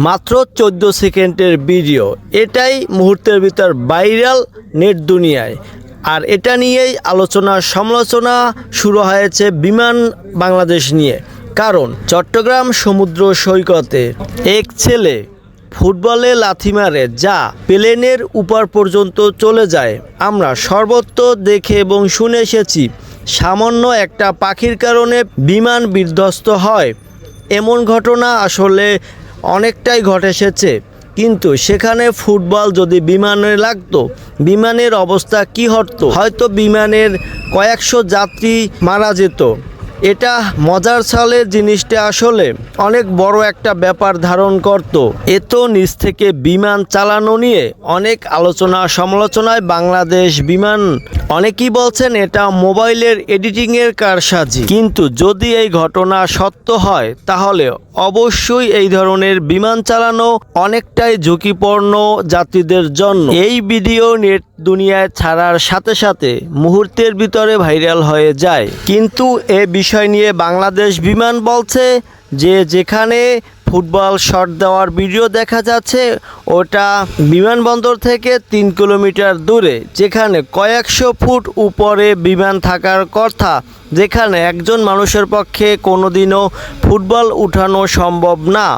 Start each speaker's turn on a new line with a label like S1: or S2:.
S1: মাত্র 14 সেকেন্ডের ভিডিও, এটাই মুহূর্তের ভিতর ভাইরাল নেট দুনিয়ায়। আর এটা নিয়েই আলোচনা সমালোচনা শুরু হয়েছে বিমান বাংলাদেশ নিয়ে। কারণ চট্টগ্রাম সমুদ্র সৈকতে এক ছেলে ফুটবলে লাথি মারে, যা প্লেনের উপর পর্যন্ত চলে যায়। আমরা সর্বত্র দেখে এবং শুনে এসেছি, সামান্য একটা পাখির কারণে বিমান বিধ্বস্ত হয়। এমন ঘটনা আসলে অনেকটাই ঘটে এসেছে। কিন্তু সেখানে ফুটবল যদি বিমানে লাগতো, বিমানের অবস্থা কি হতো? হয়তো বিমানের কয়েকশো যাত্রী মারা যেত। এটা মজার ছলে জিনিসটা আসলে অনেক বড় একটা ব্যাপার ধারণ করত। এত নিচ থেকে বিমান চালানো নিয়ে অনেক আলোচনা সমালোচনায় বাংলাদেশ বিমান। অনেকেই বলছেন এটা মোবাইলের এডিটিংয়ের কারসাজি। কিন্তু যদি এই ঘটনা সত্য হয়, তাহলে অবশ্যই এই ধরনের বিমান চালানো অনেকটাই ঝুঁকিপূর্ণ যাত্রীদের জন্য। এই ভিডিও নেট দুনিয়ায় ছাড়ার সাথে সাথে মুহূর্তের ভিতরে ভাইরাল হয়ে যায়। কিন্তু এ বিষয় নিয়ে বাংলাদেশ বিমান বলছে যে যেখানে ফুটবল শট দেওয়ার ভিডিও দেখা যাচ্ছে, ওটা বিমানবন্দর থেকে 3 কিলোমিটার দূরে, যেখানে কয়েকশো ফুট উপরে বিমান থাকার কথা, যেখানে একজন মানুষের পক্ষে কোনোদিনও ফুটবল উঠানো সম্ভব না।